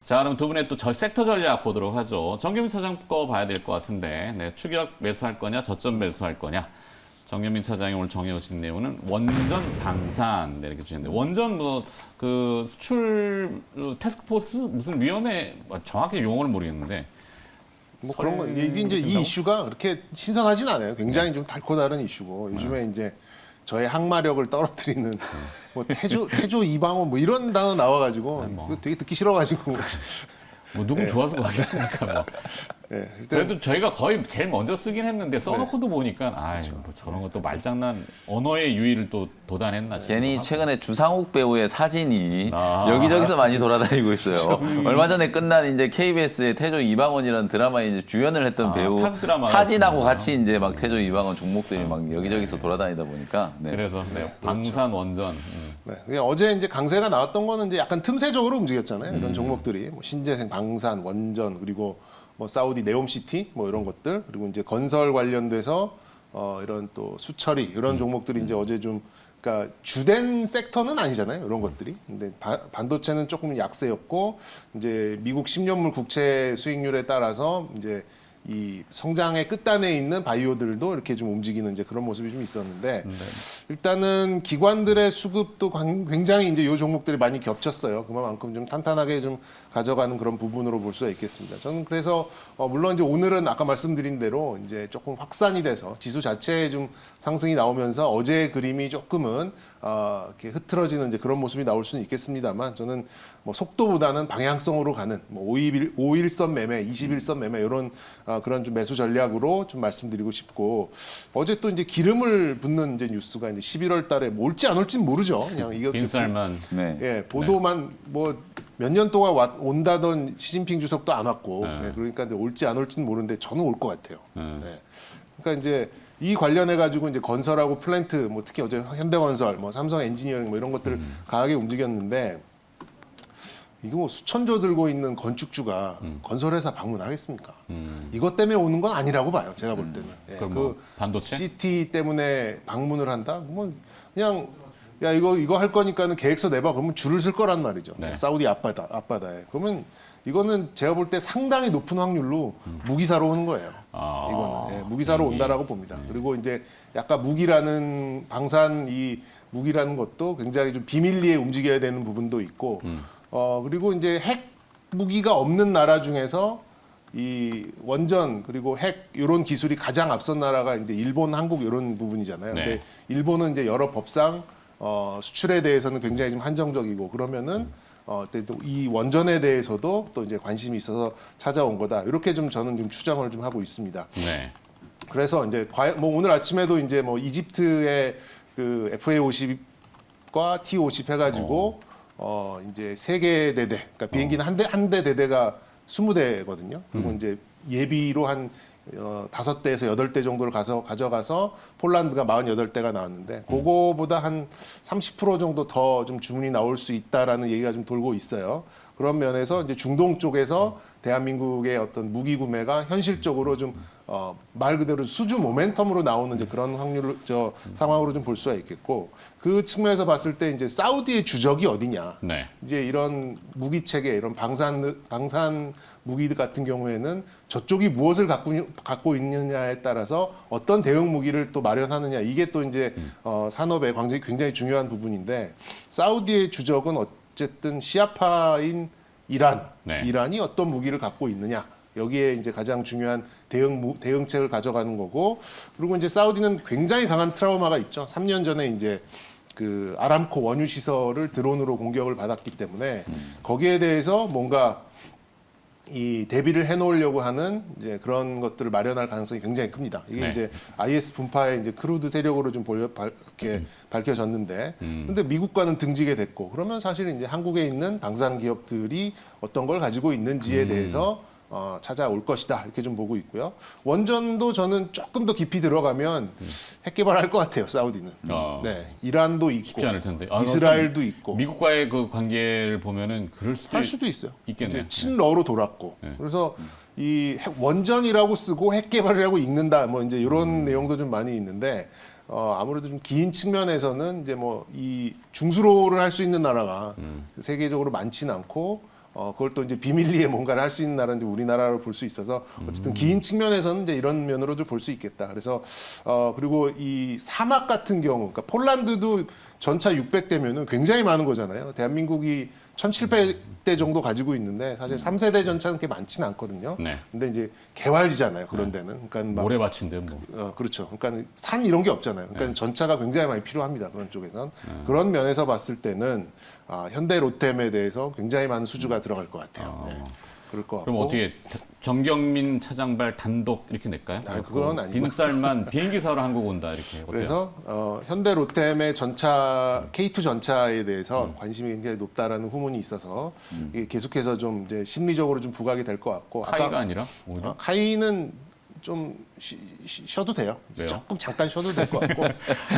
자, 그럼 두 분의 또 섹터 전략 보도록 하죠. 정규민 차장 거 봐야 될 것 같은데, 네, 추격 매수할 거냐, 저점 매수할 거냐. 정규민 차장이 오늘 정해오신 내용은 원전 방산 네, 이렇게 주셨는데 원전 뭐 그 수출 태스크포스 무슨 위원회 정확히 용어를 모르겠는데 뭐 그런 거 이게 이제 이 이슈가 그렇게 신선하진 않아요. 굉장히 좀 달고 다른 이슈고 요즘에 이제 저의 항마력을 떨어뜨리는 뭐 태조 이방원 뭐 이런 단어 나와가지고 뭐. 그거 되게 듣기 싫어가지고 뭐 누군 좋아서 뭐 하겠습니까? 뭐. 예, 일단 그래도 저희가 거의 제일 먼저 쓰긴 했는데 써놓고도 보니까 뭐 저런 것도 말장난 언어의 유의를 또 도단했나 싶어요. 괜히 최근에 주상욱 배우의 사진이 아. 여기저기서 많이 돌아다니고 있어요. 얼마 전에 끝난 이제 KBS의 태조 이방원이라는 드라마에 이제 주연을 했던 배우 상 드라마가 사진하고 있구나. 같이 이제 막 태조 이방원 종목들이 막 여기저기서 돌아다니다 보니까 네. 그래서 네, 방산 원전 네, 그냥 어제 이제 강세가 나왔던 거는 이제 약간 틈새적으로 움직였잖아요. 이런 종목들이 뭐 신재생, 방산, 원전 그리고 뭐 사우디 네옴시티 뭐 이런 것들 그리고 이제 건설 관련돼서 이런 또 수처리 이런 종목들이 이제 어제 좀 그러니까 주된 섹터는 아니잖아요. 이런 것들이. 근데 반도체는 조금 약세였고 이제 미국 10년물 국채 수익률에 따라서 이제 이 성장의 끝단에 있는 바이오들도 이렇게 좀 움직이는 이제 그런 모습이 좀 있었는데 일단은 기관들의 수급도 굉장히 이제 요 종목들이 많이 겹쳤어요. 그만큼 좀 탄탄하게 좀 가져가는 그런 부분으로 볼 수가 있겠습니다. 저는 그래서 물론 이제 오늘은 아까 말씀드린 대로 이제 조금 확산이 돼서 지수 자체에 좀 상승이 나오면서 어제의 그림이 조금은 이렇게 흐트러지는 이제 그런 모습이 나올 수는 있겠습니다만 저는 뭐 속도보다는 방향성으로 가는 뭐 5일선 매매, 21선 매매 이런 그런 좀 매수 전략으로 좀 말씀드리고 싶고 어제 또 이제 기름을 붓는 이제 뉴스가 이제 11월 달에 뭐 올지 안 올지는 모르죠. 그냥 이거 빈쌀만 네. 예, 보도만 뭐 몇 년 동안 온다던 시진핑 주석도 안 왔고 예, 그러니까 이제 올지 안 올지는 모르는데 저는 올 것 같아요. 예. 그러니까 이제 이 관련해 가지고 이제 건설하고 플랜트 뭐 특히 어제 현대건설 뭐 삼성 엔지니어링 뭐 이런 것들 강하게 움직였는데 이거 뭐 수천조 들고 있는 건축주가 건설회사 방문하겠습니까? 이것 때문에 오는 건 아니라고 봐요. 제가 볼 때는. 예, 그럼 뭐 반도체? CT 때문에 방문을 한다? 뭐 그냥 야 이거 할 거니까는 계획서 내봐. 그러면 줄을 쓸 거란 말이죠. 네. 사우디 앞바다에. 그러면 이거는 제가 볼 때 상당히 높은 확률로 무기사로 오는 거예요. 이거는 예, 무기사로 온다라고 봅니다. 그리고 이제 약간 무기라는 방산 이 무기라는 것도 굉장히 좀 비밀리에 움직여야 되는 부분도 있고 그리고 이제 핵 무기가 없는 나라 중에서 이 원전 그리고 핵 이런 기술이 가장 앞선 나라가 이제 일본, 한국 이런 부분이잖아요. 네. 근데 일본은 이제 여러 법상 수출에 대해서는 굉장히 좀 한정적이고 그러면은 이 원전에 대해서도 또 이제 관심이 있어서 찾아온 거다. 이렇게 좀 저는 좀 추정을 좀 하고 있습니다. 네. 그래서 이제 뭐 오늘 아침에도 이제 뭐 이집트의 그 FA50과 T50 해가지고 이제 3개 대대, 그러니까 비행기는 한 대 대대가 20대거든요. 그리고 이제 예비로 한 5대에서 8대 정도를 가져가서 폴란드가 48대가 나왔는데 그거보다 한 30% 정도 더 좀 주문이 나올 수 있다라는 얘기가 좀 돌고 있어요. 그런 면에서 이제 중동 쪽에서 대한민국의 어떤 무기 구매가 현실적으로 좀 말 그대로 수주 모멘텀으로 나오는 이제 그런 상황으로 좀 볼 수가 있겠고 그 측면에서 봤을 때 이제 사우디의 주적이 어디냐. 네. 이제 이런 무기 체계, 이런 방산 무기 같은 경우에는 저쪽이 무엇을 갖고 있느냐에 따라서 어떤 대응 무기를 또 마련하느냐 이게 또 이제 산업의 굉장히 중요한 부분인데 사우디의 주적은 어쨌든 시아파인 이란, 네. 이란이 어떤 무기를 갖고 있느냐. 여기에 이제 가장 중요한 대응책을 가져가는 거고 그리고 이제 사우디는 굉장히 강한 트라우마가 있죠. 3년 전에 이제 그 아람코 원유 시설을 드론으로 공격을 받았기 때문에 거기에 대해서 뭔가 이 대비를 해놓으려고 하는 이제 그런 것들을 마련할 가능성이 굉장히 큽니다. 이게 네. 이제 IS 분파의 이제 크루드 세력으로 좀 이렇게 밝혀졌는데, 근데 미국과는 등지게 됐고, 그러면 사실 이제 한국에 있는 방산 기업들이 어떤 걸 가지고 있는지에 대해서 찾아올 것이다 이렇게 좀 보고 있고요. 원전도 저는 조금 더 깊이 들어가면 핵 개발할 것 같아요. 사우디는. 네, 이란도 있고, 쉽지 않을 텐데. 이스라엘도 있고. 미국과의 그 관계를 보면은 그럴 수도 할 수도 있어요. 있겠네요. 이제 친러로 돌았고. 네. 그래서 이 원전이라고 쓰고 핵 개발이라고 읽는다. 뭐 이제 이런 내용도 좀 많이 있는데 아무래도 좀 긴 측면에서는 이제 뭐 이 중수로를 할 수 있는 나라가 세계적으로 많지는 않고 그걸 또 이제 비밀리에 뭔가를 할 수 있는 나라는 우리나라로 볼 수 있어서 어쨌든 기인 측면에서는 이제 이런 면으로도 볼 수 있겠다. 그래서 그리고 이 사막 같은 경우, 그러니까 폴란드도 전차 600대면은 굉장히 많은 거잖아요. 대한민국이 1,700대 정도 가지고 있는데 사실 3세대 전차는 그렇게 많지는 않거든요. 네. 근데 이제 개활지잖아요. 그런 데는. 그러니까 막 모래밭인데 뭐. 그렇죠. 그러니까 산 이런 게 없잖아요. 그러니까 전차가 굉장히 많이 필요합니다. 그런 쪽에선. 그런 면에서 봤을 때는 현대 로템에 대해서 굉장히 많은 수주가 들어갈 것 같아요. 네. 그럴 것 같고. 그럼 어떻게 정경민 차장발 단독 이렇게 낼까요? 그건 아니고. 빈쌀만 비행기 사러 한국 온다 이렇게. 어때요? 그래서 현대 로템의 전차 K2 전차에 대해서 관심이 굉장히 높다라는 후문이 있어서 이게 계속해서 좀 이제 심리적으로 좀 부각이 될 것 같고. 카이가 아니라 오히려? 카이는 좀 쉬어도 돼요. 이제 왜요? 조금 잠깐 쉬어도 될 것 같고.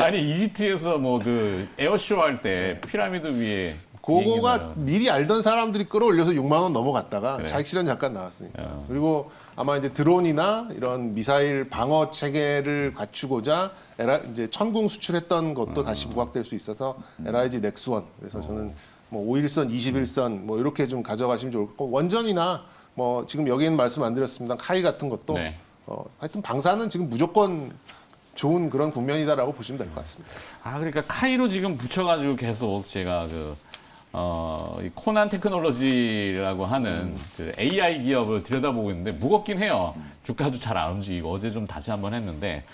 아니 이집트에서 뭐 그 에어쇼 할 때 피라미드 위에 그거가 비행기 미리 알던 사람들이 끌어올려서 6만 원 넘어갔다가 그래. 자익 실현 잠깐 나왔으니까. 그리고 아마 이제 드론이나 이런 미사일 방어 체계를 갖추고자 이제 천궁 수출했던 것도 다시 부각될 수 있어서 LIG 넥스원. 그래서 저는 뭐 5일선, 21선 뭐 이렇게 좀 가져가시면 좋을 거고 원전이나 뭐 지금 여기는 말씀 안 드렸습니다. 카이 같은 것도 네. 하여튼 방사는 지금 무조건 좋은 그런 국면이다라고 보시면 될 것 같습니다. 그러니까 카이로 지금 붙여가지고 계속 제가 이 코난 테크놀로지라고 하는 그 AI 기업을 들여다보고 있는데 무겁긴 해요. 주가도 잘 안 움직이고 어제 좀 다시 한번 했는데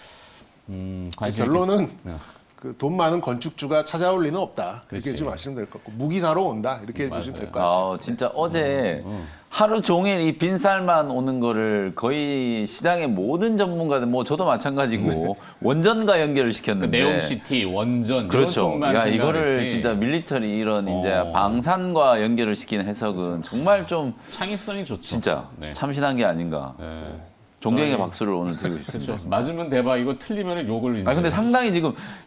관심 결론은 네. 그 돈 많은 건축주가 찾아올 리는 없다. 그렇게 그렇지. 좀 아시면 될 것 같고 무기 사러 온다 이렇게 맞아요. 보시면 될 것 같아요. 진짜 어제 하루 종일 이 빈쌀만 오는 거를 거의 시장의 모든 전문가들, 뭐 저도 마찬가지고 원전과 연결을 그 시켰는데. 네옴시티, 원전 그렇죠. 이런 쪽만 야, 생각을 이거를 했지. 진짜 밀리터리 이런 이제 어. 방산과 연결을 시키는 해석은 정말 좀 창의성이 좋죠. 진짜 네. 참신한 게 아닌가. 네. 존경의 저희- 박수를 오늘 드리고 싶습니다. 그렇죠. 맞으면 대박, 이거 틀리면 욕을 이제. 근데 상당히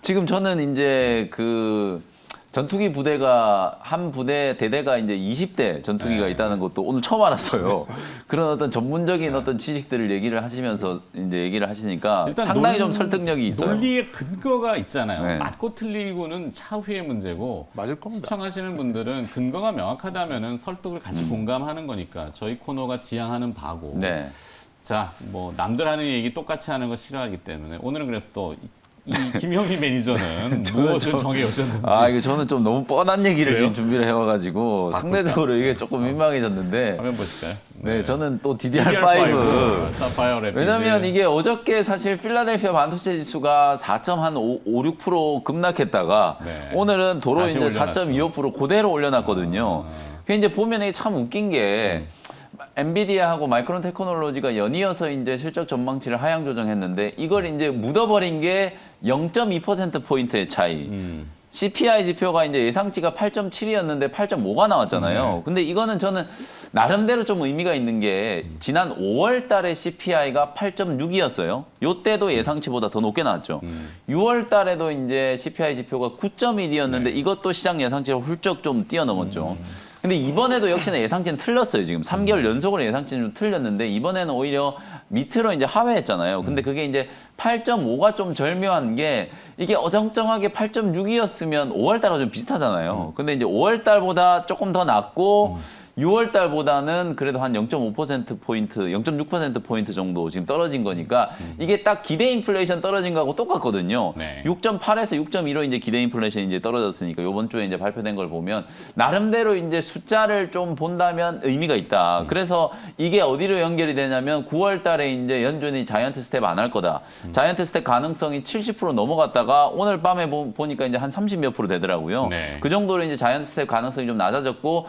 지금 저는 이제 그 전투기 부대가 한 부대 대대가 이제 20대 전투기가 네. 있다는 것도 오늘 처음 알았어요. 그런 어떤 전문적인 어떤 지식들을 얘기를 하시면서 이제 얘기를 하시니까 일단 상당히 좀 설득력이 있어요. 논리의 근거가 있잖아요. 네. 맞고 틀리고는 차후의 문제고 맞을 겁니다. 시청하시는 분들은 근거가 명확하다면은 설득을 같이 공감하는 거니까 저희 코너가 지향하는 바고. 네. 자, 뭐 남들 하는 얘기 똑같이 하는 거 싫어하기 때문에 오늘은 그래서 또 이 김영희 매니저는 무엇을 정해 오셨는지. 이거 저는 좀 너무 뻔한 얘기를 그래요? 지금 준비를 해와가지고 상대적으로 이게 조금 민망해졌는데. 화면 보실까요? 네, 저는 또 DDR5 DDR5. 사파이어 래피드. 왜냐면 이게 어저께 사실 필라델피아 반도체 지수가 4.56% 급락했다가 네. 오늘은 도로 다시 이제 올려놨죠. 4.25% 그대로 올려놨거든요. 그 이제 보면 이게 참 웃긴 게 엔비디아하고 마이크론 테크놀로지가 연이어서 이제 실적 전망치를 하향 조정했는데 이걸 이제 묻어버린 게 0.2%포인트의 차이. CPI 지표가 이제 예상치가 8.7이었는데 8.5가 나왔잖아요. 근데 이거는 저는 나름대로 좀 의미가 있는 게 지난 5월 달에 CPI가 8.6이었어요. 요때도 예상치보다 더 높게 나왔죠. 6월 달에도 이제 CPI 지표가 9.1이었는데 이것도 시장 예상치를 훌쩍 좀 뛰어넘었죠. 근데 이번에도 역시나 예상치는 틀렸어요. 지금 3개월 연속으로 예상치는 좀 틀렸는데 이번에는 오히려 밑으로 이제 하회했잖아요. 근데 그게 이제 8.5가 좀 절묘한 게 이게 어정쩡하게 8.6이었으면 5월 달과 좀 비슷하잖아요. 근데 이제 5월 달보다 조금 더 낮고 6월 달보다는 그래도 한 0.5%포인트, 0.6%포인트 정도 지금 떨어진 거니까 이게 딱 기대 인플레이션 떨어진 거하고 똑같거든요. 네. 6.8에서 6.15 이제 기대 인플레이션이 이제 떨어졌으니까 이번 주에 이제 발표된 걸 보면 나름대로 이제 숫자를 좀 본다면 의미가 있다. 그래서 이게 어디로 연결이 되냐면 9월 달에 이제 연준이 자이언트 스텝 안 할 거다. 자이언트 스텝 가능성이 70% 넘어갔다가 오늘 밤에 보니까 이제 한 30 몇 프로 되더라고요. 네. 그 정도로 이제 자이언트 스텝 가능성이 좀 낮아졌고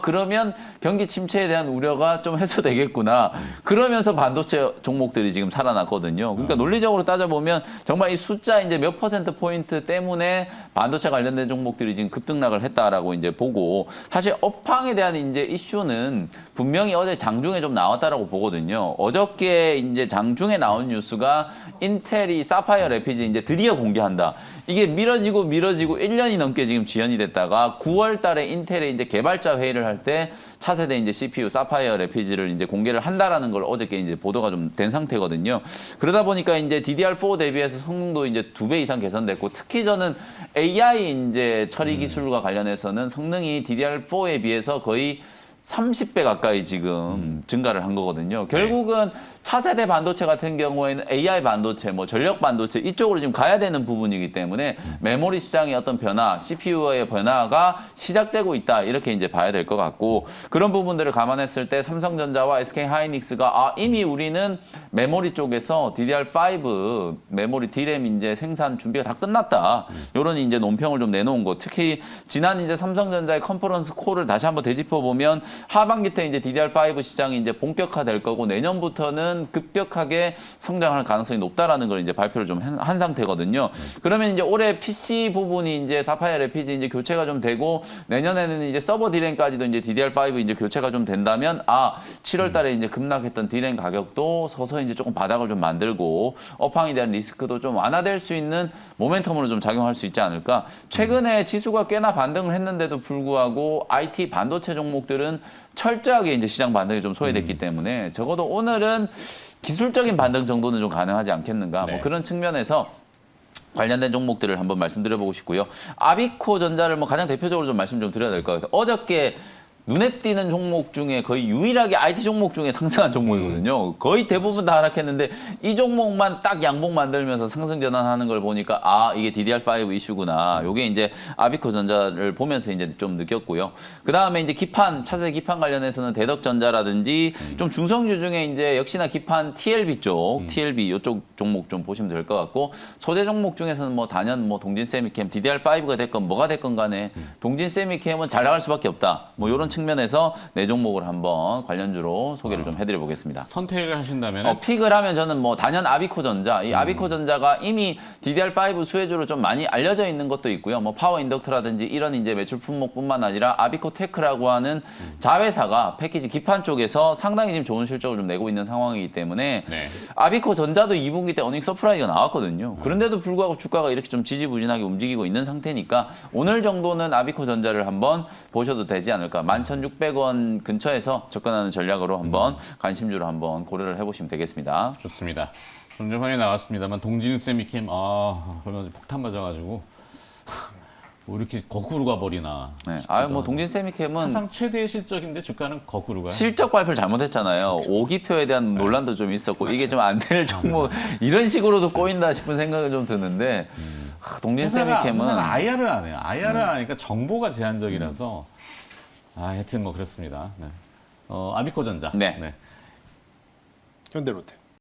그러면 경기 침체에 대한 우려가 좀 해소되겠구나. 그러면서 반도체 종목들이 지금 살아났거든요. 그러니까 논리적으로 따져보면 정말 이 숫자 이제 몇 퍼센트 포인트 때문에 반도체 관련된 종목들이 지금 급등락을 했다라고 이제 보고 사실 업황에 대한 이제 이슈는 분명히 어제 장중에 좀 나왔다라고 보거든요. 어저께 이제 장중에 나온 뉴스가 인텔이 사파이어 래피드 이제 드디어 공개한다. 이게 미뤄지고 1년이 넘게 지금 지연이 됐다가 9월 달에 인텔의 이제 개발자 회의를 할 때 차세대 이제 CPU 사파이어 래피드를 이제 공개를 한다라는 걸 어저께 이제 보도가 좀 된 상태거든요. 그러다 보니까 이제 DDR4 대비해서 성능도 이제 2배 이상 개선됐고 특히 저는 AI 이제 처리 기술과 관련해서는 성능이 DDR4에 비해서 거의 30배 가까이 지금 증가를 한 거거든요. 결국은 차세대 반도체 같은 경우에는 AI 반도체, 뭐 전력 반도체 이쪽으로 지금 가야 되는 부분이기 때문에 메모리 시장의 어떤 변화, CPU의 변화가 시작되고 있다 이렇게 이제 봐야 될 것 같고 그런 부분들을 감안했을 때 삼성전자와 SK 하이닉스가 이미 우리는 메모리 쪽에서 DDR5 메모리 D램 이제 생산 준비가 다 끝났다 이런 이제 논평을 좀 내놓은 거. 특히 지난 이제 삼성전자의 컨퍼런스 콜을 다시 한번 되짚어 보면 하반기 때 이제 DDR5 시장이 이제 본격화될 거고 내년부터는 급격하게 성장할 가능성이 높다라는 걸 이제 발표를 좀 한 상태거든요. 그러면 이제 올해 PC 부분이 이제 사파이어 레피즈 이제 교체가 좀 되고 내년에는 이제 서버 D램까지도 이제 DDR5 이제 교체가 좀 된다면 7월 달에 이제 급락했던 D램 가격도 서서히 이제 조금 바닥을 좀 만들고 업황에 대한 리스크도 좀 완화될 수 있는 모멘텀으로 좀 작용할 수 있지 않을까. 최근에 지수가 꽤나 반등을 했는데도 불구하고 IT 반도체 종목들은 철저하게 이제 시장 반등이 좀 소외됐기 때문에 적어도 오늘은 기술적인 반등 정도는 좀 가능하지 않겠는가. 네. 뭐 그런 측면에서 관련된 종목들을 한번 말씀드려보고 싶고요. 아비코 전자를 뭐 가장 대표적으로 좀 말씀 좀 드려야 될 것 같아요. 어저께 눈에 띄는 종목 중에 거의 유일하게 IT 종목 중에 상승한 종목이거든요. 거의 대부분 다 하락했는데 이 종목만 딱 양봉 만들면서 상승 전환하는 걸 보니까 이게 DDR5 이슈구나. 요게 이제 아비코 전자를 보면서 이제 좀 느꼈고요. 그 다음에 이제 기판, 차세대 기판 관련해서는 대덕전자라든지 좀 중성주 중에 이제 역시나 기판 TLB 쪽, TLB 이쪽 종목 좀 보시면 될 것 같고 소재 종목 중에서는 뭐 단연 뭐 동진세미캠, DDR5가 됐건 뭐가 됐건 간에 동진세미캠은 잘 나갈 수밖에 없다. 뭐 이런 측면에서 네 종목을 한번 관련주로 소개를 좀 해드려 보겠습니다. 선택을 하신다면 픽을 하면 저는 뭐 단연 아비코전자, 이 아비코전자가 이미 DDR5 수혜주로 좀 많이 알려져 있는 것도 있고요. 뭐 파워 인덕터라든지 이런 이제 매출 품목뿐만 아니라 아비코테크라고 하는 자회사가 패키지 기판 쪽에서 상당히 지금 좋은 실적을 좀 내고 있는 상황이기 때문에 네. 아비코전자도 2분기 때 어닝 서프라이즈가 나왔거든요. 그런데도 불구하고 주가가 이렇게 좀 지지부진하게 움직이고 있는 상태니까 오늘 정도는 아비코전자를 한번 보셔도 되지 않을까. 11,600원 근처에서 접근하는 전략으로 한번 관심주로 한번 고려를 해보시면 되겠습니다. 좋습니다. 좀 전에 나왔습니다만 동진 세미캠 얼마 전에 폭탄 맞아가지고 뭐 이렇게 거꾸로 가버리나. 네. 뭐 동진세미캠은 사상 최대의 실적인데 주가는 거꾸로 가요. 실적 발표를 잘못했잖아요. 5기표에 대한 논란도 좀 있었고 이게 좀 안 될 종목 이런 식으로도 꼬인다 싶은 생각이 좀 드는데 동진세미캠은 회사가 IR을 안 해요. IR을 안 하니까 정보가 제한적이라서 하여튼 뭐 그렇습니다. 네. 아비코전자. 네. 현대로템.